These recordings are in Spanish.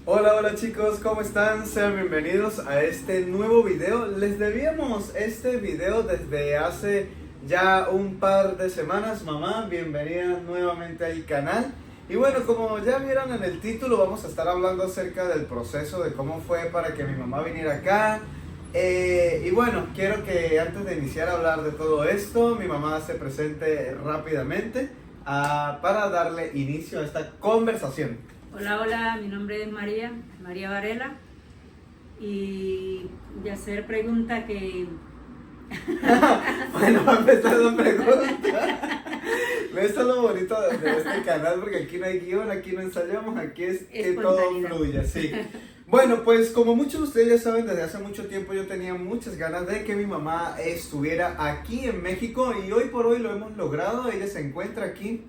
Hola, hola chicos, ¿cómo están? Sean bienvenidos a este nuevo video. Les debíamos este video desde hace ya un par de semanas. Mamá, bienvenida nuevamente al canal. Y bueno, como ya vieron en el título, vamos a estar hablando acerca del proceso de cómo fue para que mi mamá viniera acá. Y bueno, quiero que antes de iniciar a hablar de todo esto, mi mamá se presente rápidamente para darle inicio a esta conversación. Hola, hola, mi nombre es María Varela, y Yacer pregunta que... Bueno, va a empezar la pregunta. Esto es lo bonito de este canal, porque aquí no hay guión, aquí no ensayamos, aquí es que todo fluya, sí. Bueno, pues como muchos de ustedes ya saben, desde hace mucho tiempo yo tenía muchas ganas de que mi mamá estuviera aquí en México, y hoy por hoy lo hemos logrado. Ella se encuentra aquí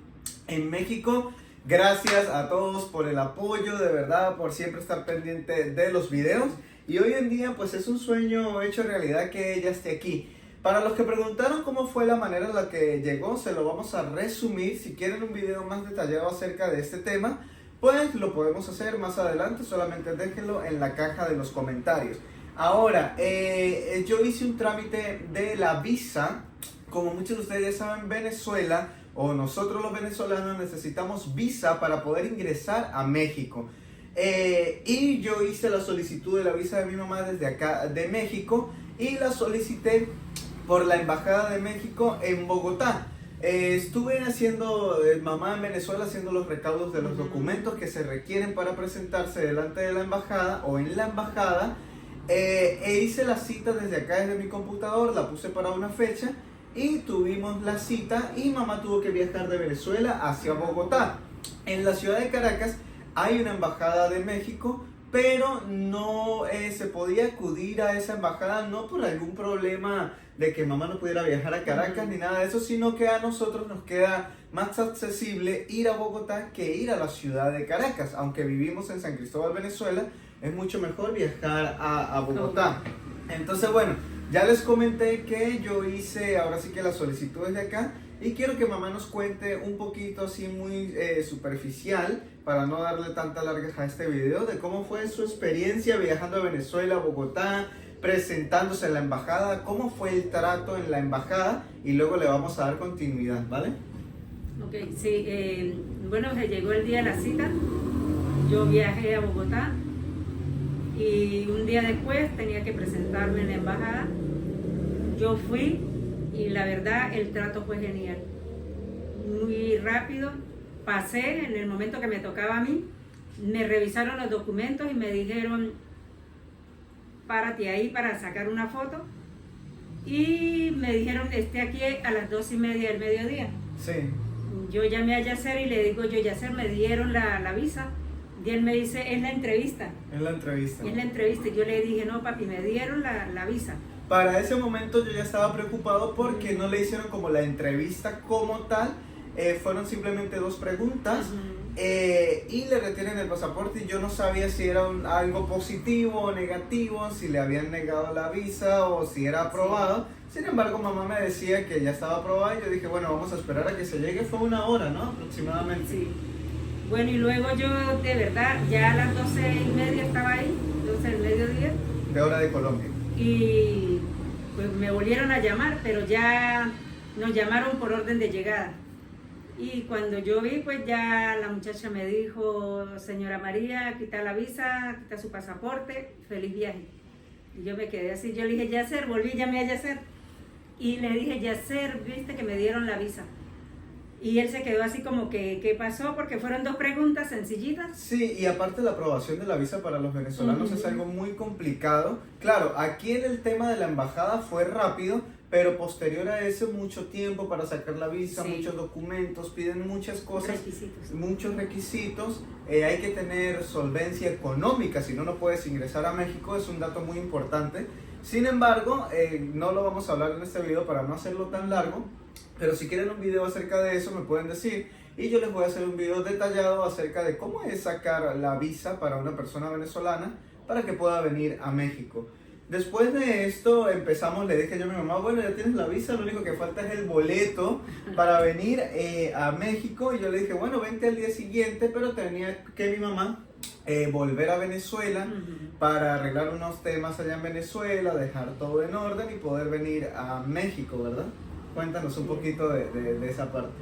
en México. Gracias a todos por el apoyo, de verdad, por siempre estar pendiente de los videos. Y hoy en día pues es un sueño hecho realidad que ella esté aquí. Para los que preguntaron cómo fue la manera en la que llegó, se lo vamos a resumir. Si quieren un video más detallado acerca de este tema, pues lo podemos hacer más adelante, solamente déjenlo en la caja de los comentarios. Ahora, yo hice un trámite de la visa. Como muchos de ustedes ya saben, Venezuela, o nosotros los venezolanos, necesitamos visa para poder ingresar a México. Y yo hice la solicitud de la visa de mi mamá desde acá de México, y la solicité por la Embajada de México en Bogotá. Estuve haciendo, mamá en Venezuela, haciendo los recaudos de los documentos que se requieren para presentarse delante de la embajada o en la embajada. Hice la cita desde acá, desde mi computador, la puse para una fecha y tuvimos la cita, y mamá tuvo que viajar de Venezuela hacia Bogotá. En la ciudad de Caracas hay una embajada de México, pero no se podía acudir a esa embajada, no por algún problema de que mamá no pudiera viajar a Caracas ni nada de eso, sino que a nosotros nos queda más accesible ir a Bogotá que ir a la ciudad de Caracas. Aunque vivimos en San Cristóbal, Venezuela, es mucho mejor viajar a Bogotá. Entonces, bueno, ya les comenté que yo hice ahora sí que la solicitud desde acá, y quiero que mamá nos cuente un poquito así muy superficial, para no darle tanta largas a este video, de cómo fue su experiencia viajando a Venezuela, a Bogotá, presentándose en la embajada, cómo fue el trato en la embajada, y luego le vamos a dar continuidad, ¿vale? Ok, sí, bueno, se llegó el día de la cita, yo viajé a Bogotá, y un día después tenía que presentarme en la embajada. Yo fui, y la verdad el trato fue genial, muy rápido. Pasé en el momento que me tocaba a mí, me revisaron los documentos y me dijeron: párate ahí para sacar una foto, y me dijeron: esté aquí a las 2:30 del mediodía. Sí. Yo llamé a Yacer y le digo: yo, Yacer, me dieron la visa. Y él me dice: es la entrevista. Es la entrevista. Es la entrevista. Y yo le dije: no, papi, me dieron la visa. Para ese momento yo ya estaba preocupado porque no le hicieron como la entrevista como tal. Fueron simplemente 2 preguntas, y le retienen el pasaporte, y yo no sabía si era algo positivo o negativo, si le habían negado la visa o si era aprobado. Sin embargo, mamá me decía que ya estaba aprobada, y yo dije, bueno, vamos a esperar a que se llegue. Fue 1 hora, ¿no? Aproximadamente. Sí. Bueno, y luego yo, de verdad, ya a las 12:30 estaba ahí, 12 del mediodía. De hora de Colombia. Y pues me volvieron a llamar, pero ya nos llamaron por orden de llegada. Y cuando yo vi, pues ya la muchacha me dijo: señora María, aquí está la visa, aquí está su pasaporte, feliz viaje. Y yo me quedé así, yo le dije: Yacer, volví, llamé a Yacer. Y le dije: Yacer, viste que me dieron la visa. Y él se quedó así como que, ¿qué pasó? Porque fueron 2 preguntas sencillitas. Sí, y aparte la aprobación de la visa para los venezolanos es algo muy complicado. Claro, aquí en el tema de la embajada fue rápido, pero posterior a eso mucho tiempo para sacar la visa, Sí. Muchos documentos, piden muchas cosas, Requisitos. muchos requisitos. Hay que tener solvencia económica, si no, no puedes ingresar a México, es un dato muy importante. Sin embargo, no lo vamos a hablar en este video para no hacerlo tan largo. Pero si quieren un video acerca de eso, me pueden decir, y yo les voy a hacer un video detallado acerca de cómo es sacar la visa para una persona venezolana para que pueda venir a México. Después de esto empezamos, le dije yo a mi mamá: bueno, ya tienes la visa, lo único que falta es el boleto para venir a México. Y yo le dije: bueno, vente al día siguiente, pero tenía que mi mamá volver a Venezuela para arreglar unos temas allá en Venezuela, dejar todo en orden y poder venir a México, ¿verdad? Cuéntanos un poquito de esa parte.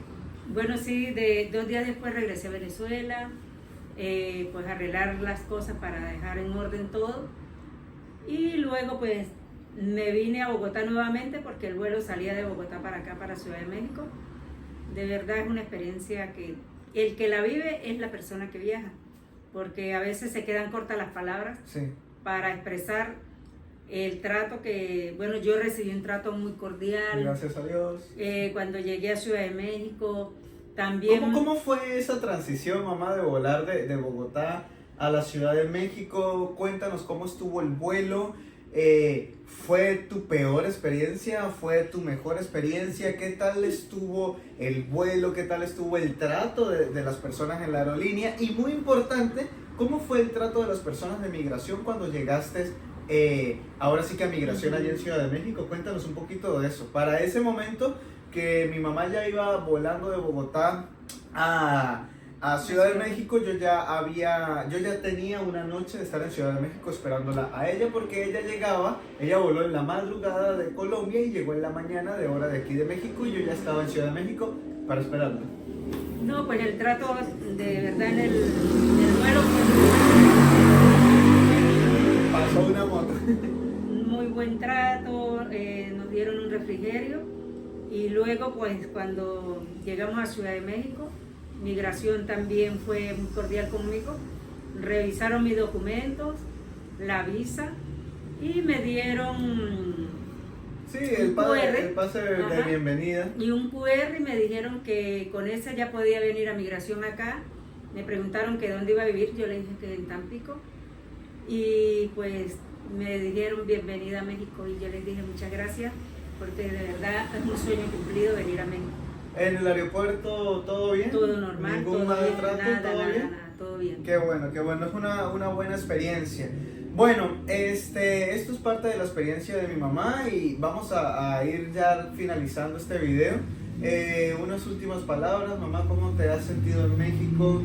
Bueno, sí, 2 días después regresé a Venezuela, pues arreglar las cosas para dejar en orden todo. Y luego pues me vine a Bogotá nuevamente porque el vuelo salía de Bogotá para acá, para Ciudad de México. De verdad es una experiencia que el que la vive es la persona que viaja, porque a veces se quedan cortas las palabras para expresar el trato que, bueno, yo recibí un trato muy cordial. Gracias a Dios. Cuando llegué a Ciudad de México, también... ¿Cómo fue esa transición, mamá, de volar de Bogotá a la Ciudad de México? Cuéntanos cómo estuvo el vuelo. ¿Fue tu peor experiencia? ¿Fue tu mejor experiencia? ¿Qué tal estuvo el vuelo? ¿Qué tal estuvo el trato de las personas en la aerolínea? Y muy importante, ¿cómo fue el trato de las personas de migración cuando llegaste ahora sí que a migración allá en Ciudad de México? Cuéntanos un poquito de eso. Para ese momento que mi mamá ya iba volando de Bogotá a Ciudad de México, yo ya tenía una noche de estar en Ciudad de México esperándola a ella, porque ella voló en la madrugada de Colombia y llegó en la mañana de hora de aquí de México, y yo ya estaba en Ciudad de México para esperarla. No, pues el trato de verdad en el vuelo pasó una moto. Muy buen trato, nos dieron un refrigerio, y luego pues cuando llegamos a Ciudad de México, Migración también fue muy cordial conmigo, revisaron mis documentos, la visa, y me dieron el pase de bienvenida. Y un QR, y me dijeron que con ese ya podía venir a Migración acá. Me preguntaron que dónde iba a vivir, yo le dije que en Tampico, y pues me dijeron bienvenida a México, y yo les dije muchas gracias, porque de verdad es un sueño cumplido venir a México. ¿En el aeropuerto todo bien? Todo normal, ¿Ningún todo bien, maltrato? nada, todo bien. Qué bueno, es una buena experiencia. Bueno, esto es parte de la experiencia de mi mamá, y vamos a ir ya finalizando este video. Unas últimas palabras, mamá, ¿cómo te has sentido en México?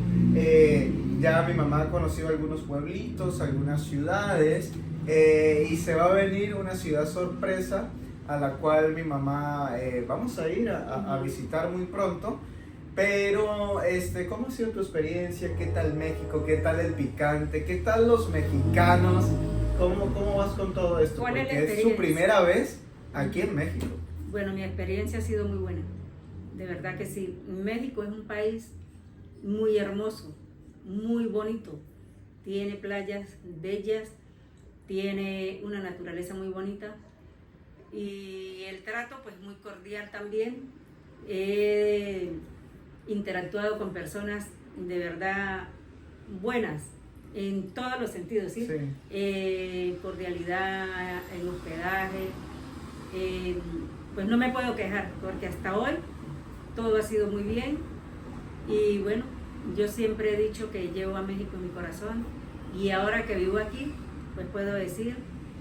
Ya mi mamá ha conocido algunos pueblitos, algunas ciudades, y se va a venir una ciudad sorpresa a la cual mi mamá vamos a ir a visitar muy pronto. Pero, ¿cómo ha sido tu experiencia? ¿Qué tal México? ¿Qué tal el picante? ¿Qué tal los mexicanos? ¿Cómo vas con todo esto? Porque es su primera vez aquí en México. Bueno, mi experiencia ha sido muy buena. De verdad que sí. México es un país muy hermoso, muy bonito. Tiene playas bellas, tiene una naturaleza muy bonita. Y el trato pues muy cordial también. He interactuado con personas de verdad buenas en todos los sentidos, ¿sí? Cordialidad, en hospedaje, pues no me puedo quejar, porque hasta hoy todo ha sido muy bien. Y bueno, yo siempre he dicho que llevo a México en mi corazón, y ahora que vivo aquí pues puedo decir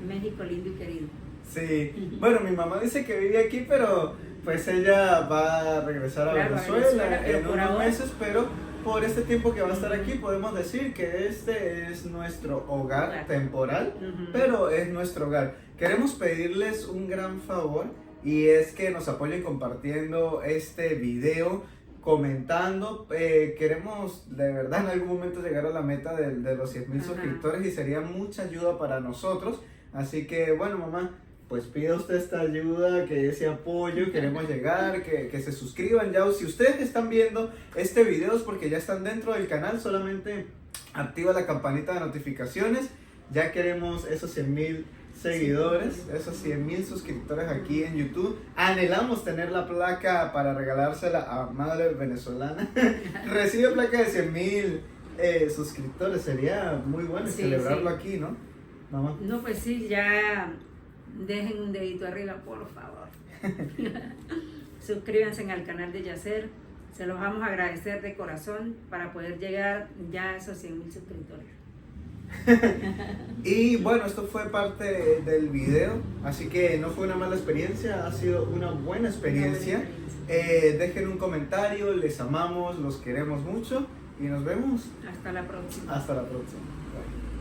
México lindo y querido. Sí, bueno, mi mamá dice que vive aquí, pero pues ella va a regresar a Venezuela en unos meses, pero por este tiempo que va a estar aquí podemos decir que este es nuestro hogar temporal, pero es nuestro hogar. Queremos pedirles un gran favor, y es que nos apoyen compartiendo este video, comentando. Queremos de verdad en algún momento llegar a la meta de los 100,000 suscriptores, y sería mucha ayuda para nosotros. Así que bueno, mamá, pues pida usted esta ayuda, que ese apoyo, queremos llegar, que se suscriban ya. O si ustedes están viendo este video es porque ya están dentro del canal, solamente activa la campanita de notificaciones. Ya queremos esos 100,000 seguidores, esos 100,000 suscriptores aquí en YouTube. Anhelamos tener la placa para regalársela a madre venezolana. Recibe placa de 100,000 suscriptores, sería muy bueno celebrarlo aquí, ¿no, mamá? No, pues sí, ya dejen un dedito arriba, por favor. Suscríbanse al canal de Yacer, se los vamos a agradecer de corazón para poder llegar ya a esos 100,000 suscriptores. Y bueno, esto fue parte del video, así que no fue una mala experiencia, ha sido una buena experiencia. Dejen un comentario, les amamos, los queremos mucho, y nos vemos Hasta la próxima. hasta la próxima. Bye.